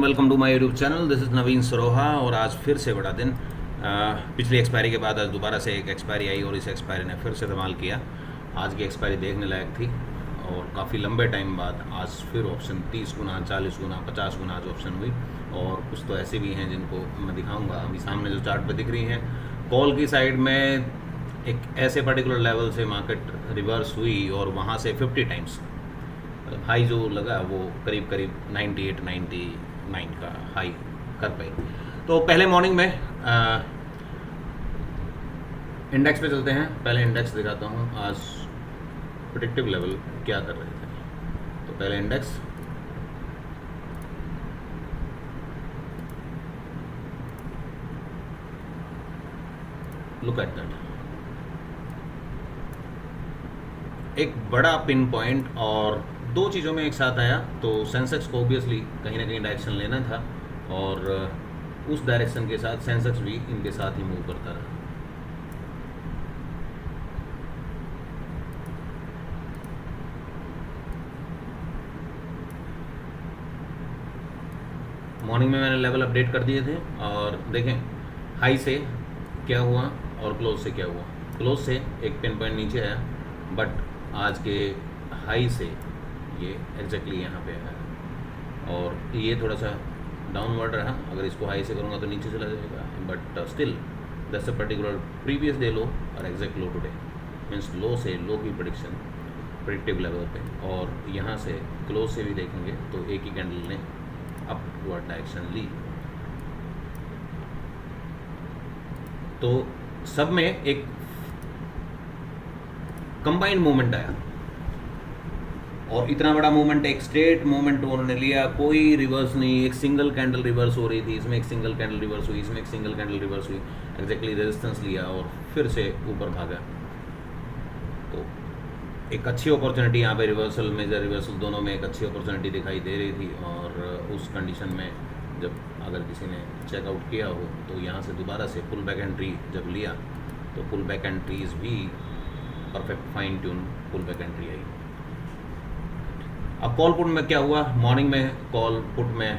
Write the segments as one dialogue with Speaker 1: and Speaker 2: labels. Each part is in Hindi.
Speaker 1: Welcome to my YouTube channel. This is Naveen Saroha और आज फिर से बड़ा दिन। पिछली एक्सपायरी के बाद आज दोबारा से एक एक्सपायरी आई और इस एक्सपायरी ने फिर से धमाल किया। आज की एक्सपायरी देखने लायक थी और काफ़ी लंबे टाइम बाद आज फिर ऑप्शन 30 गुना, 40 गुना, 50 गुना आज ऑप्शन हुई। और कुछ तो ऐसे भी हैं जिनको मैं दिखाऊंगा। अभी सामने जो चार्ट पे दिख रही हैं, कॉल की साइड में एक ऐसे पर्टिकुलर लेवल से मार्केट रिवर्स हुई और वहाँ से 50 टाइम्स हाई जो लगा वो करीब करीब 98 99 का हाई कर पाई। तो पहले मॉर्निंग में इंडेक्स पे चलते हैं। पहले इंडेक्स दिखाता हूँ आज प्रेडिक्टिव लेवल क्या कर रहे थे। तो पहले इंडेक्स लुक एट दैट, एक बड़ा पिन पॉइंट और दो चीज़ों में एक साथ आया। तो सेंसेक्स को ऑब्वियसली कहीं ना कहीं डायरेक्शन लेना था और उस डायरेक्शन के साथ सेंसेक्स भी इनके साथ ही मूव करता रहा। मॉर्निंग में मैंने लेवल अपडेट कर दिए थे और देखें हाई से क्या हुआ और क्लोज से क्या हुआ। क्लोज से एक पिन पॉइंट नीचे आया, बट आज के हाई से ये एग्जैक्टली यहाँ पे आया और ये थोड़ा सा डाउनवर्ड रहा। अगर इसको हाई से करूँगा तो नीचे चला जाएगा, but still that's a particular previous day लो और exact low today. Means low से लो की प्रेडिक्शन प्रेडिक्टिव लेवल पे, और यहाँ से क्लोज से भी देखेंगे तो एक ही कैंडल ने अपवर्ड डायरेक्शन ली। तो सब में एक कंबाइंड मूवमेंट आया और इतना बड़ा मूवमेंट, एक स्ट्रेट मूवमेंट उन्होंने लिया, कोई रिवर्स नहीं। एक सिंगल कैंडल रिवर्स हो रही थी, इसमें एक सिंगल कैंडल रिवर्स हुई, इसमें एक सिंगल कैंडल रिवर्स हुई, एग्जैक्टली रेजिस्टेंस लिया और फिर से ऊपर भागा। तो एक अच्छी अपॉर्चुनिटी यहाँ पे रिवर्सल, मेजर रिवर्सल दोनों में एक अच्छी अपॉर्चुनिटी दिखाई दे रही थी। और उस कंडीशन में जब अगर किसी ने चेकआउट किया हो तो यहाँ से दोबारा से पुल बैक एंट्री जब लिया तो पुल बैक एंट्रीज भी perfect fine tune pull back entry आई। अब कॉल पुट में क्या हुआ, मॉर्निंग में कॉल पुट में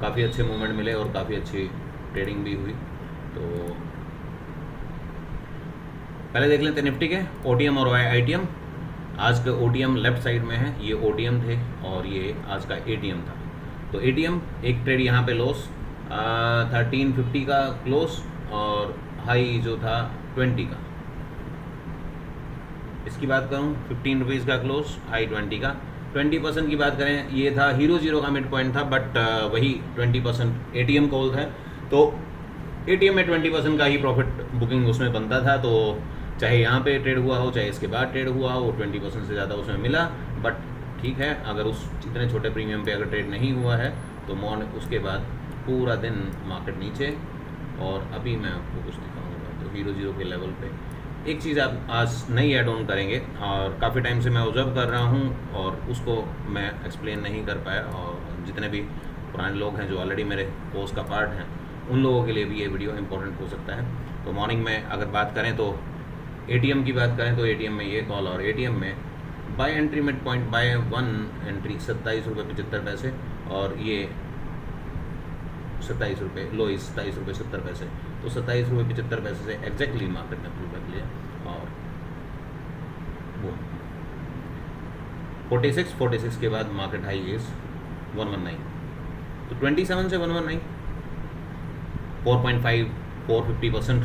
Speaker 1: काफ़ी अच्छे मूवमेंट मिले और काफ़ी अच्छी ट्रेडिंग भी हुई। तो पहले देख लेते निफ्टी के ओटीएम और आईटीएम। आज का ओटीएम लेफ्ट साइड में है, ये ओटीएम थे और ये आज का एटीएम था। तो एटीएम एक ट्रेड यहाँ पे लॉस 1350 का क्लोज और हाई जो था 20 का। इसकी बात करूँ 15 रुपीज़ का क्लोज, हाई 20 का। 20% की बात करें, ये था हीरो जीरो का मिड पॉइंट था, बट वही 20% एटीएम कॉल था। तो एटीएम में 20% का ही प्रॉफिट बुकिंग उसमें बनता था। तो चाहे यहाँ पे ट्रेड हुआ हो चाहे इसके बाद ट्रेड हुआ हो, 20% से ज़्यादा उसमें मिला। बट ठीक है, अगर उस इतने छोटे प्रीमियम पे अगर ट्रेड नहीं हुआ है तो उसके बाद पूरा दिन मार्केट नीचे। और अभी मैं आपको कुछ दिखाऊंगा। तो हीरो जीरो के लेवल पे एक चीज़ आप आज नहीं ऐड ऑन करेंगे और काफ़ी टाइम से मैं ऑब्जर्व कर रहा हूँ और उसको मैं एक्सप्लेन नहीं कर पाया। और जितने भी पुराने लोग हैं जो ऑलरेडी मेरे कोर्स का पार्ट हैं, उन लोगों के लिए भी ये वीडियो इंपॉर्टेंट हो सकता है। तो मॉर्निंग में अगर बात करें तो एटीएम की बात करें तो एटीएम में ये कॉल और एटीएम में buy entry mid point buy one entry 27 रुपये 75 पैसे और ये 27 रुपये लो, 27 रुपये 70 पैसे। तो 27 रुपये 75 पैसे से एग्जैक्टली मार्केट ने पुल बैक लिया और वो 46 के बाद मार्केट हाई इज 119। तो 27 से 119 4.5 450%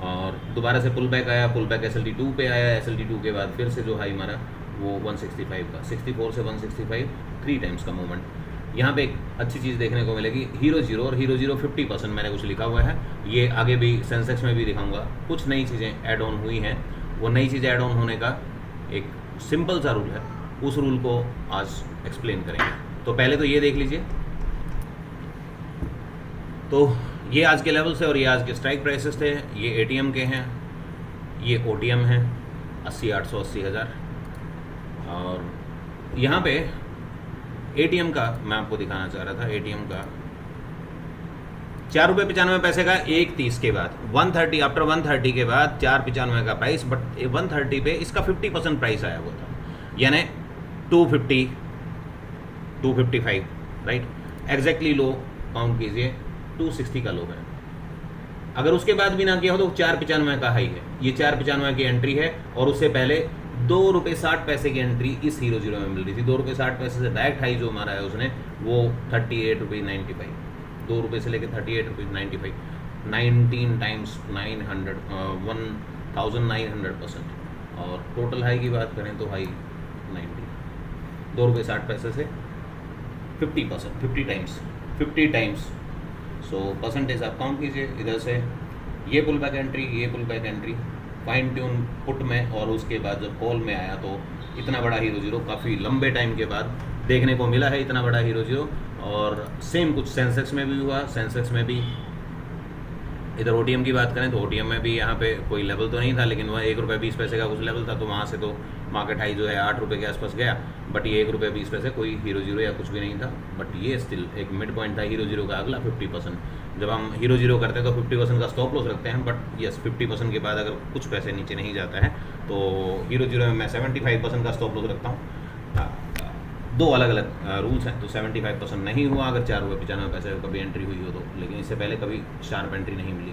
Speaker 1: और दोबारा से पुल बैक आया। पुल बैक SLT2 पे आया, SLT2 के बाद फिर से जो हाई मारा वो 165 का, 64 से 165 3 टाइम्स का मूवमेंट। यहाँ पे एक अच्छी चीज़ देखने को मिलेगी, हीरो जीरो और हीरो जीरो 50% मैंने कुछ लिखा हुआ है। ये आगे भी सेंसेक्स में भी दिखाऊंगा। कुछ नई चीज़ें ऐड ऑन हुई हैं, वो नई चीज़ें ऐड ऑन होने का एक सिंपल सा रूल है, उस रूल को आज एक्सप्लेन करेंगे। तो पहले तो ये देख लीजिए। तो ये आज के लेवल से और ये आज के स्ट्राइक प्राइसेस थे। ये एटीएम के हैं, ये ओटीएम हैं 80 800 80 हज़ार। और यहाँ पे एटीएम का मैं आपको दिखाना चाह रहा था। एटीएम का 4 रुपये 95 पैसे का 1:30 के बाद 130 आफ्टर 130 के बाद 4.95 का प्राइस, बट 130 पे इसका 50% प्राइस आया हुआ था, यानी 250 255 राइट। एग्जैक्टली लो काउंट कीजिए 260 का लो है। अगर उसके बाद भी ना किया हो तो 495 का हाई है, ये 495 की एंट्री है और उससे पहले 2 रुपये 60 पैसे की एंट्री इस हीरो जीरो में मिल रही थी। 2 रुपये 60 पैसे से डायरेक्ट हाई जो मारा है उसने वो 38 रुपये 95, 2 रुपये से लेकर 38 रुपये 95, 19 टाइम्स 900 1900%। और टोटल हाई की बात करें तो हाई 90, 2 रुपये 60 पैसे से 50%, 50 टाइम्स। सो परसेंटेज आप काउंट कीजिए इधर से, ये पुल बैक एंट्री, ये pull back entry, fine tune put में, और उसके बाद जब कॉल में आया तो इतना बड़ा हीरो जीरो काफ़ी लंबे टाइम के बाद देखने को मिला है, इतना बड़ा हीरो जीरो। और सेम कुछ सेंसेक्स में भी हुआ, सेंसेक्स में भी इधर ओटीएम की बात करें तो ओटीएम में भी यहाँ पे कोई लेवल तो नहीं था, लेकिन वह 1 रुपये 20 पैसे का कुछ लेवल था, तो वहाँ से तो मार्केट हाई जो है 8 रुपये के आसपास गया। बट ये 1 रुपये 20 पैसे कोई हीरो जीरो या कुछ भी नहीं था, बट ये स्टिल एक मिड पॉइंट था हीरो जीरो का अगला 50%। जब हम हीरो जीरो करते हैं तो 50% का स्टॉप लॉस रखते हैं, बट यस 50% के बाद अगर कुछ पैसे नीचे नहीं जाता है तो हीरो जीरो में मैं 75% का स्टॉप लॉस रखता हूँ। दो अलग अलग रूल्स हैं, तो 75% नहीं हुआ अगर 4 रुपये 95 पैसे कभी एंट्री हुई हो तो, लेकिन इससे पहले कभी शार्प एंट्री नहीं मिली।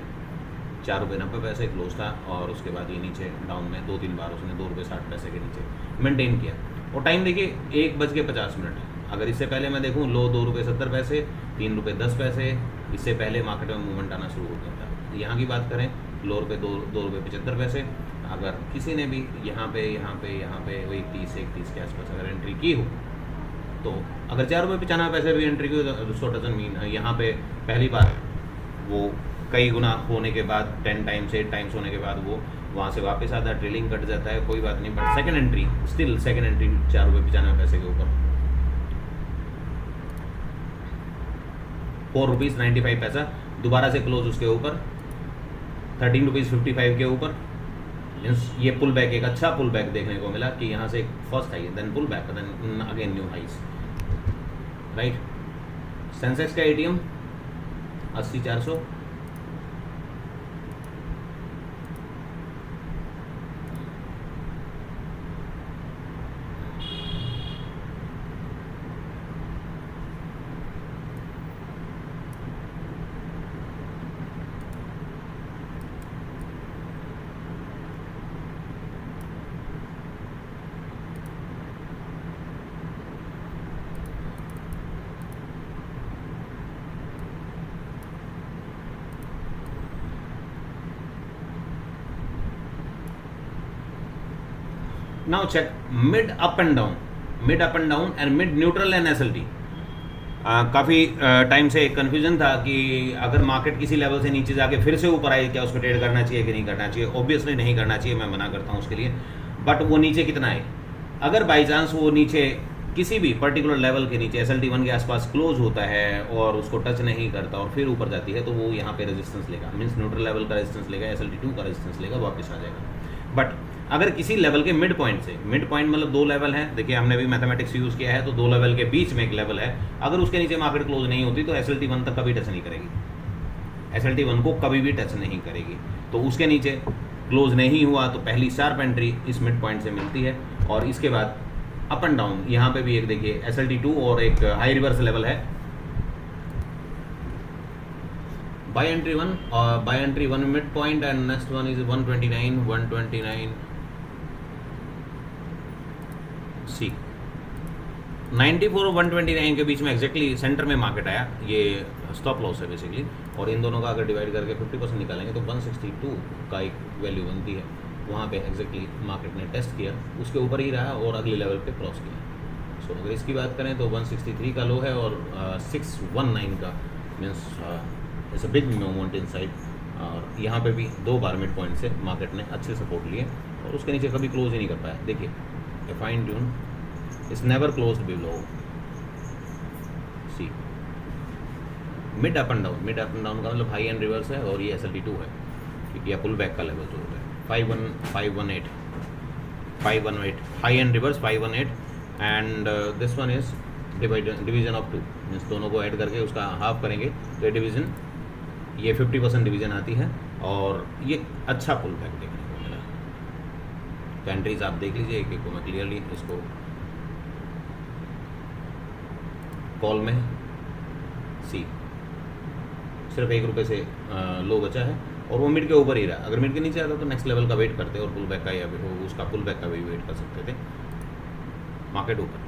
Speaker 1: 4 रुपये 90 पैसे क्लोज था और उसके बाद ये नीचे डाउन में 2-3 बार उसने 2 रुपये 60 पैसे के नीचे मेंटेन किया। और टाइम देखिए 1:50। अगर इससे पहले मैं देखूँ लो 2 रुपये 70 पैसे, 3 रुपये 10 पैसे, इससे पहले मार्केट में मूवमेंट आना शुरू हो गया था। यहाँ की बात करें लो रुपये 2 रुपये 75 पैसे, अगर किसी ने भी यहाँ पे वही 30-31 के आसपास अगर एंट्री की हो तो अगर 4 रुपये 95 पैसे भी एंट्री की हो तो सो डजन मीन यहाँ पे पहली बार वो कई गुना होने के बाद 10 टाइम्स 8 टाइम्स होने के बाद वो वहाँ से वापस आता है, ट्रेलिंग कट जाता है, कोई बात नहीं। बट सेकंड एंट्री 4 रुपये 95 पैसे के ऊपर, 4 रुपीज़ 95 पैसा दोबारा से क्लोज उसके ऊपर, 13 रुपीज़ 55 के ऊपर। मीन्स ये पुल बैक, एक अच्छा पुल बैक देखने को मिला कि यहाँ से first high then pull back then again new highs, right. Sensex का ATM 80-400, now check mid up and down and mid neutral and SLT. काफ़ी टाइम से कन्फ्यूजन था कि अगर मार्केट किसी लेवल से नीचे जाके फिर से ऊपर आए क्या उसको ट्रेड करना चाहिए कि नहीं करना चाहिए। ऑब्वियसली नहीं करना चाहिए, मैं मना करता हूँ उसके लिए। बट वो नीचे कितना है, अगर बाई चांस वो नीचे किसी भी पर्टिकुलर लेवल के नीचे SLT1 के आसपास क्लोज होता है और उसको टच नहीं करता और फिर ऊपर जाती है तो वो यहाँ पे रेजिस्टेंस लेगा, मीन्स न्यूट्रल लेवल का रेजिस्टेंस लेगा, SLT2 का रेजिस्टेंस लेगा, वापस आ जाएगा। बट अगर किसी लेवल के मिड पॉइंट से, मिड पॉइंट मतलब 2 लेवल हैं, देखिए हमने भी मैथमेटिक्स यूज़ किया है, तो 2 लेवल के बीच में एक लेवल है, अगर उसके नीचे मार्केट क्लोज नहीं होती तो SLT1 तक कभी टच नहीं करेगी, SLT1 को कभी भी टच नहीं करेगी। तो उसके नीचे क्लोज नहीं हुआ तो पहली शार्प एंट्री इस मिड पॉइंट से मिलती है। और इसके बाद अप एंड डाउन, यहाँ पे भी एक देखिए SLT2 और एक हाई रिवर्स लेवल है, buy entry 1 mid point and next one is 129 सी 94 और 129 के बीच में एग्जैक्टली सेंटर में मार्केट आया, ये स्टॉप लॉस है बेसिकली। और इन दोनों का अगर डिवाइड करके 50% निकालेंगे तो 162 का एक वैल्यू बनती है, वहाँ पे एग्जैक्टली मार्केट ने टेस्ट किया, उसके ऊपर ही रहा और अगले लेवल पे क्रॉस किया। सो अगर इसकी बात करें तो 163 का लो है और 619 का, means it's a big movement inside. और यहाँ पे भी 2 बार मिड पॉइंट से मार्केट ने अच्छे सपोर्ट लिए और उसके नीचे कभी क्लोज ही नहीं कर पाया। देखिए fine tune is never closed below सी मिड अप एंड डाउन का मतलब हाई एंड रिवर्स है और ये SLT2 है, क्योंकि पुल बैक का लेवल जो होता है 518 high and reverse 518 and this one is division of 2, means दोनों को ऐड करके उसका हाफ करेंगे तो ये डिवीजन, ये 50% डिवीजन आती है और ये अच्छा पुल बैक देखने को मिला। तो एंट्रीज आप देख लीजिए एक एक को, मैं क्लियरली इसको कॉल में सी सिर्फ 1 रुपये से लो बचा है और वो मिड के ऊपर ही रहा। अगर मिड के नीचे आता तो नेक्स्ट लेवल का वेट करते और पुल बैक का या उसका पुल बैक का भी वेट कर सकते थे। मार्केट ऊपर।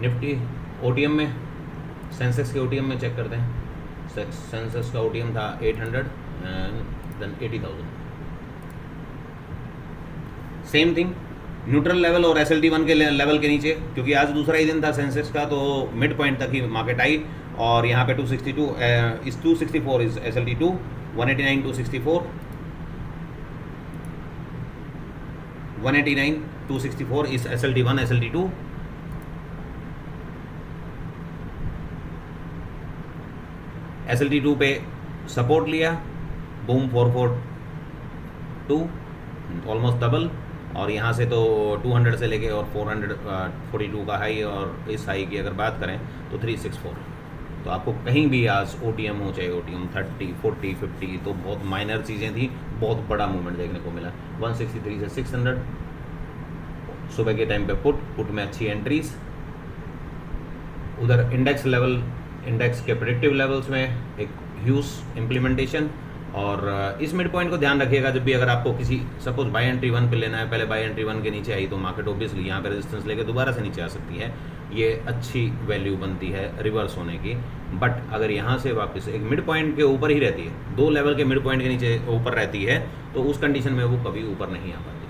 Speaker 1: निफ्टी ओटीएम में, सेंसेक्स के ओटीएम में चेक करते हैं। सेंसेक्स का ओटीएम था 800 and then 80,000। Same thing, neutral level और SLT1 के लेवल के नीचे, क्योंकि आज दूसरा ही दिन था सेंसेक्स का, तो मिड पॉइंट तक ही मार्केट आई और यहाँ पे 262 इस 264 is SLT2, 189 264, 189 264 is SLT1 SLT2। SLT2 पे सपोर्ट लिया, बूम 442 ऑलमोस्ट डबल, और यहाँ से तो 200 से लेके और 442 का हाई, और इस हाई की अगर बात करें तो 364। तो आपको कहीं भी आज OTM हो, चाहे OTM 30 40 50, तो बहुत माइनर चीज़ें थी, बहुत बड़ा मूवमेंट देखने को मिला। 163 से 600 सुबह के टाइम पे पुट में अच्छी एंट्रीज। उधर इंडेक्स लेवल, इंडेक्स के प्रेडिक्टिव लेवल्स में एक ह्यूज इम्प्लीमेंटेशन। और इस मिड पॉइंट को ध्यान रखिएगा जब भी अगर आपको किसी सपोज बाय एंट्री 1 पे लेना है, पहले बाय एंट्री 1 के नीचे आई तो मार्केट ऑब्वियसली यहाँ पे रेजिस्टेंस लेके दोबारा से नीचे आ सकती है, ये अच्छी वैल्यू बनती है रिवर्स होने की। बट अगर यहाँ से वापस एक मिड पॉइंट के ऊपर ही रहती है, 2 लेवल के मिड पॉइंट के नीचे ऊपर रहती है, तो उस कंडीशन में वो कभी ऊपर नहीं आ पाती,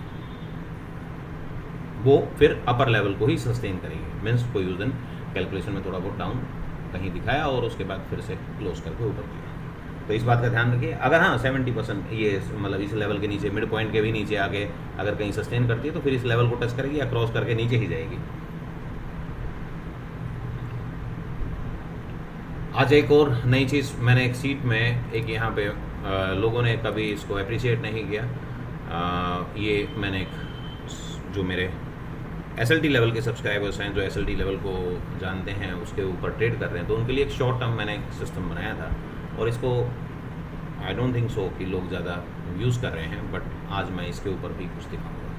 Speaker 1: वो फिर अपर लेवल को ही सस्टेन करेगी। मीन्स कोई उस दिन कैलकुलेशन में थोड़ा बहुत डाउन कहीं दिखाया और उसके बाद फिर से क्लोज करके ऊपर किया, तो इस बात का ध्यान रखिए। अगर हाँ 70% ये मतलब इस लेवल के नीचे, मिड पॉइंट के भी नीचे आके अगर कहीं सस्टेन करती है तो फिर इस लेवल को टच करेगी या क्रॉस करके नीचे ही जाएगी। आज एक और नई चीज़, मैंने एक सीट में एक यहाँ पे लोगों ने कभी इसको अप्रिशिएट नहीं किया, ये मैंने एक जो मेरे SLT लेवल के सब्सक्राइबर्स हैं, जो SLT लेवल को जानते हैं, उसके ऊपर ट्रेड कर रहे हैं, तो उनके लिए एक शॉर्ट टर्म मैंने एक सिस्टम बनाया था, और इसको आई डोंट थिंक सो कि लोग ज़्यादा यूज़ कर रहे हैं, बट आज मैं इसके ऊपर भी कुछ दिखाऊंगा,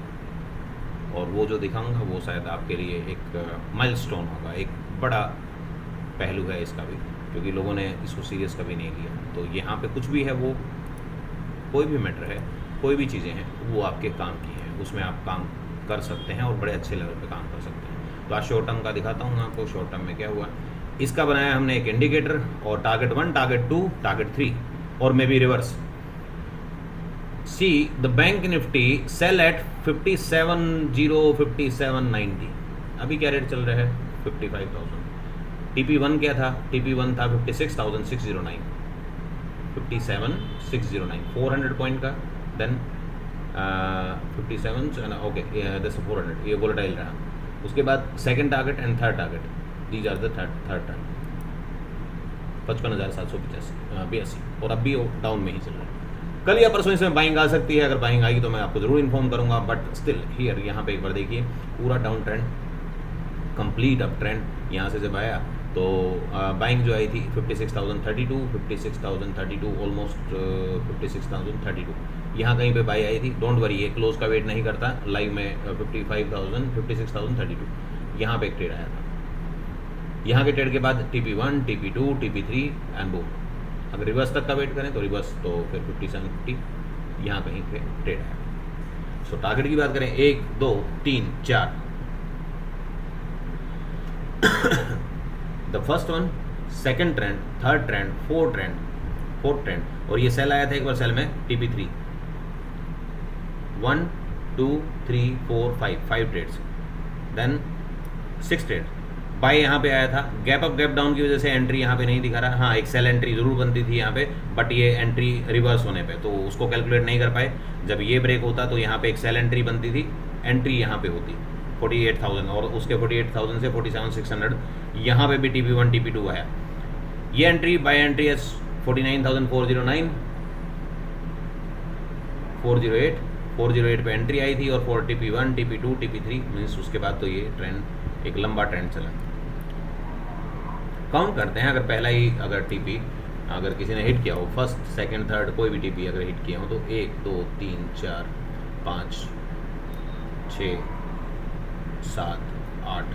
Speaker 1: और वो जो दिखाऊंगा वो शायद आपके लिए एक माइलस्टोन होगा, एक बड़ा पहलू है इसका भी, क्योंकि लोगों ने इसको सीरियस कभी नहीं लिया। तो यहाँ पे कुछ भी है, वो कोई भी मैटर है, कोई भी चीज़ें हैं, वो आपके काम की हैं, उसमें आप काम कर सकते हैं और बड़े अच्छे लेवल पे काम कर सकते हैं। तो आज शॉर्ट टर्म का दिखाता हूँ आपको। शॉर्ट टर्म में क्या हुआ, इसका बनाया हमने एक इंडिकेटर, और टारगेट 1, टारगेट 2, टारगेट 3, और may be reverse. See the bank Nifty sell at 57.0 57.90, अभी क्या रेट चल रहा है 55,000। TP1 क्या था, TP1 था 56,609, 57,609, 400 पॉइंट का, देन 57 ओके दिस 400, ये वोलेटाइल रहा। उसके बाद second target and third target, these are the third target, 55,782, और अब भी डाउन में ही चल रहा है। कल या परसों इसमें बाइंग आ सकती है, अगर बाइंग आएगी तो मैं आपको जरूर इन्फॉर्म करूंगा, बट स्टिल हियर यहाँ पे एक बार देखिए, पूरा down trend, complete up trend. यहाँ से जब आया तो बाइंग जो आई थी 56,032, 56,032, ऑलमोस्ट 56,032, यहाँ कहीं पे बाई आई थी। डोंट वरी, ये क्लोज का वेट नहीं करता, लाइव में 56,032 यहाँ पे एक ट्रेड आया था। यहाँ के ट्रेड के बाद TP1, TP2, TP3 and boom. अगर रिवर्स तक का वेट करें तो रिवर्स, तो फिर 5750 यहाँ कहीं पे ट्रेड आया। सो टारगेट की बात करें 1 2 3 4, the first one, second trend, third trend, fourth trend, और ये सेल आया था एक बार सेल में TP3, 1 2 3 4 5 trades, then 6 trade. Bye यहाँ पे आया था, गैप अप गैप डाउन की वजह से एंट्री यहाँ पे नहीं दिखा रहा। हाँ, एक सेल एंट्री जरूर बनती थी यहाँ पे, बट ये एंट्री रिवर्स होने पे तो उसको कैलकुलेट नहीं कर पाए। जब ये ब्रेक होता तो यहाँ पे एक सेल एंट्री बनती थी, एंट्री यहाँ पे होती 48,000, और उसके 48,000 से 47,600 यहाँ पे भी TP1 TP2 आया। ये एंट्री बाय एंट्री है 49,409, 408 पे एंट्री आई थी, और 4 TP1 TP2 TP3 मीन्स उसके बाद तो ये ट्रेंड एक लंबा ट्रेंड चला। काउंट करते हैं, अगर पहला ही अगर TP अगर किसी ने हिट किया हो, फर्स्ट सेकंड थर्ड कोई भी TP अगर हिट किया हो, तो 1 2 3 4 5 6 7 8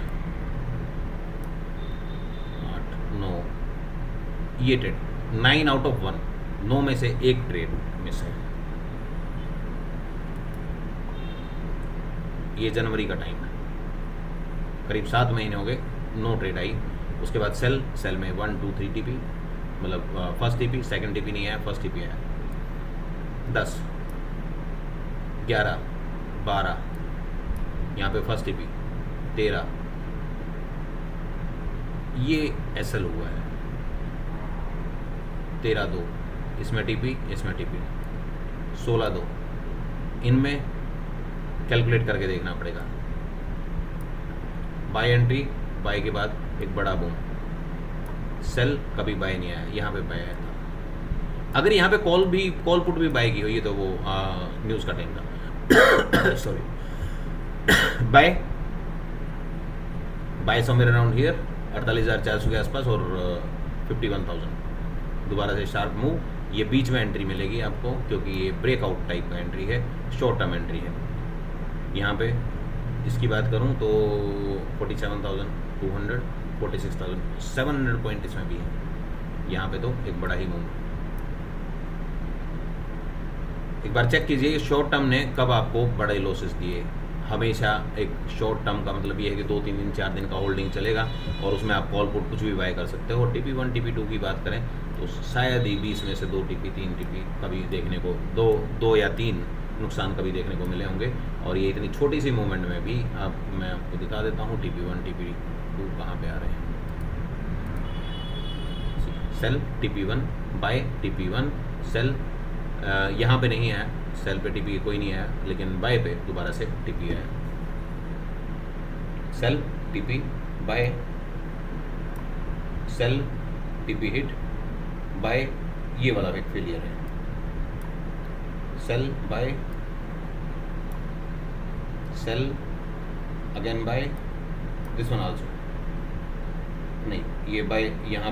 Speaker 1: 9 ये ट्रेड 9 आउट ऑफ 1, 9 में से एक ट्रेड मिस है। ये जनवरी का टाइम है, करीब 7 महीने हो गए, नो ट्रेड आई। उसके बाद सेल में 1 2 3 टीपी, मतलब फर्स्ट टीपी, सेकंड टीपी नहीं आया, फर्स्ट टीपी आया। 10 11 12, यहाँ पे फर्स्ट टीपी 13, ये एसएल हुआ है 13-2, इसमें टीपी, इसमें टीपी 16-2। इनमें कैलकुलेट करके देखना पड़ेगा। बाय एंट्री, बाय के बाद एक बड़ा बूम, सेल कभी बाय नहीं आया, यहाँ पे बाय आया था। अगर यहाँ पे कॉल पुट भी बाय की हुई है तो वो न्यूज़ का टाइम था sorry. By somewhere around here 48,400 के आसपास और 51,000, दोबारा से शार्प मूव। ये बीच में एंट्री मिलेगी आपको, क्योंकि ये ब्रेकआउट टाइप का एंट्री है, शॉर्ट टर्म एंट्री है। यहाँ पे इसकी बात करूँ तो 47,200, 46,700 पॉइंट इसमें भी है। यहाँ पे तो एक बड़ा ही मूव। एक बार चेक कीजिए शॉर्ट टर्म ने कब आपको बड़े लॉसेस दिए। हमेशा एक शॉर्ट टर्म का मतलब ये है कि 2-3 दिन 4 दिन का होल्डिंग चलेगा और उसमें आप कॉल पुट कुछ भी बाय कर सकते हो। और TP1 TP2 की बात करें तो शायद ही 20 में से 2 TP 3 TP कभी देखने को, दो या 3 नुकसान कभी देखने को मिले होंगे। और ये इतनी छोटी सी मूवमेंट में भी मैं आपको दिखा देता हूँ TP1 TP2 कहाँ पे आ रहे हैं। Cell TP1, bye TP1, cell यहाँ पे नहीं है, सेल पे TP कोई नहीं आया, लेकिन बाय पे दोबारा से TP आया। Sell TP buy, sell TP hit, buy, ये वाला एक फेलियर है। Sell buy, sell again buy, this one also नहीं, ये बाय। यहाँ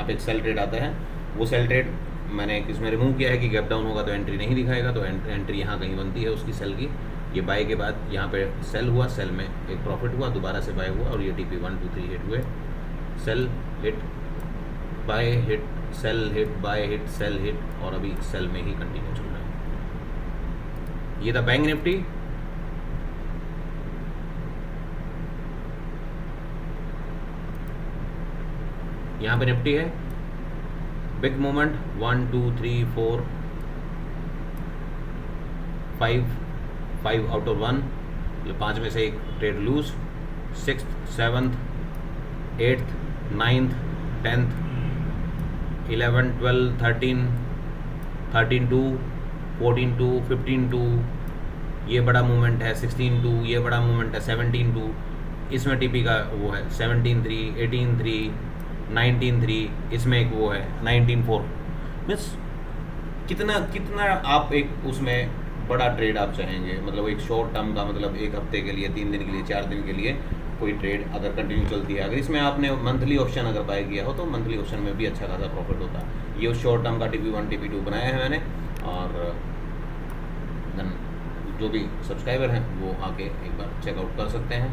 Speaker 1: पे एक सेल ट्रेड आता है, वो सेल ट्रेड मैंने किसमें रिमूव किया है कि गैप डाउन होगा तो एंट्री नहीं दिखाएगा, तो एंट्री यहाँ कहीं बनती है उसकी सेल की। ये बाय के बाद यहाँ पे सेल हुआ, सेल में एक प्रॉफिट हुआ, दोबारा से बाय हुआ और ये TP 1 2 3 हिट हुए। Sell hit, buy hit, sell hit, buy hit, sell hit, और अभी सेल में ही कंटिन्यू चल रहा है। ये था बैंक निफ्टी। यहाँ पे निफ्टी है, बिग मूवमेंट 1 2 3 4 5 आउट ऑफ 1, 5 में से एक trade loose. 6th 7th 8th 9th 10th 11 12 13 13-2 14-2 15-2, ये बड़ा मूवमेंट है। 16-2, ये बड़ा मूवमेंट है। 17-2, इसमें TP का वो है। 17-3 18-3 19-3, इसमें एक वो है 19-4। मीन्स कितना आप एक उसमें बड़ा ट्रेड आप चाहेंगे, मतलब एक शॉर्ट टर्म का, मतलब एक हफ्ते के लिए, 3 दिन के लिए, 4 दिन के लिए कोई ट्रेड अगर कंटिन्यू चलती है। अगर इसमें आपने मंथली ऑप्शन अगर बाय किया हो तो मंथली ऑप्शन में भी अच्छा खासा प्रॉफिट होता है। ये शॉर्ट टर्म का TP1 TP2 बनाया है मैंने, और जो भी सब्सक्राइबर हैं वो आके एक बार चेकआउट कर सकते हैं।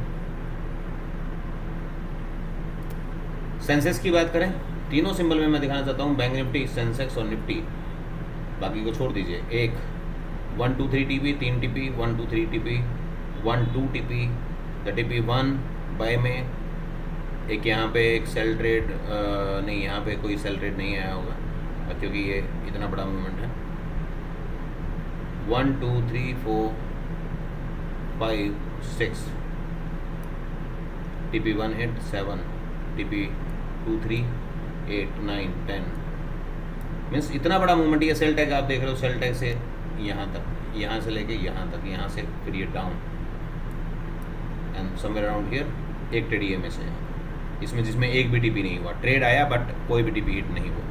Speaker 1: सेंसेक्स की बात करें, तीनों सिंबल में मैं दिखाना चाहता हूँ, बैंक निफ्टी, सेंसेक्स और निफ्टी, बाकी को छोड़ दीजिए। एक 1 2 3 TP, 3 TP, 1 2 3 TP, 1 2 TP, the TP1 buy में। एक यहाँ पे एक सेल ट्रेड, नहीं यहाँ पे कोई सेल ट्रेड नहीं आया होगा क्योंकि ये इतना बड़ा मूवमेंट है। 1 2 3 4 5 6 TP1 हिट, 7 TP 2 3 8 9 10, मीन्स इतना बड़ा मूवमेंट। ये सेल टैग आप देख रहे हो, सेल टैग से यहाँ तक, यहाँ से लेके यहाँ तक, यहाँ से फिर ये down and somewhere around here एक ट्रेड EMS है इसमें, जिसमें एक भी TP नहीं हुआ। ट्रेड आया बट कोई भी TP हिट नहीं हुआ।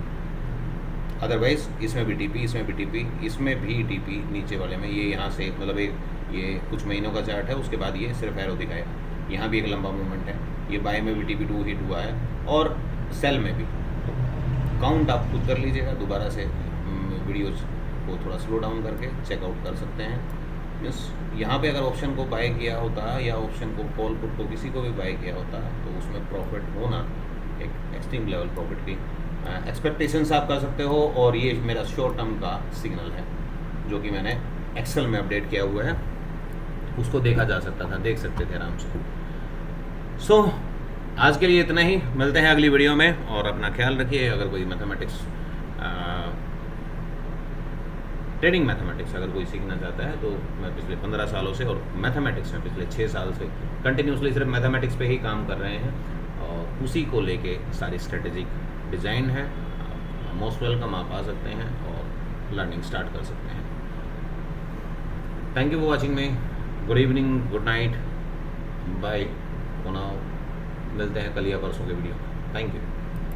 Speaker 1: अदरवाइज इसमें भी TP, इसमें भी TP, इसमें भी TP नीचे वाले में। ये यहाँ से मतलब एक ये कुछ महीनों का चार्ट है, उसके बाद ये सिर्फ एरो दिखाएगा। यहाँ भी एक लंबा मूवमेंट है। ये बाय में भी TP2 हिट हुआ है और सेल में भी। तो काउंट आप खुद कर लीजिएगा, दोबारा से वीडियोज को थोड़ा स्लो डाउन करके चेकआउट कर सकते हैं। मीन्स यहाँ पे अगर ऑप्शन को बाय किया होता या ऑप्शन को, कॉल पुट को, किसी को भी बाय किया होता तो उसमें प्रॉफिट होना एक एक्सट्रीम लेवल प्रॉफिट की एक्सपेक्टेशंस आप कर सकते हो। और ये मेरा शॉर्ट टर्म का सिग्नल है जो कि मैंने एक्सेल में अपडेट किया हुआ है, उसको देखा जा सकता था, देख सकते थे आराम से। सो आज के लिए इतना ही, मिलते हैं अगली वीडियो में, और अपना ख्याल रखिए। अगर कोई मैथमेटिक्स, ट्रेडिंग मैथमेटिक्स अगर कोई सीखना चाहता है तो मैं पिछले 15 सालों से, और मैथमेटिक्स में पिछले 6 साल से कंटिन्यूसली सिर्फ मैथमेटिक्स पे ही काम कर रहे हैं, और उसी को लेके सारी स्ट्रेटेजिक डिज़ाइन है। मोस्ट वेलकम, आप आ सकते हैं और लर्निंग स्टार्ट कर सकते हैं। Thank you for watching me. Good evening, good night, bye, मिलते हैं कल या परसों के वीडियो में। Thank you.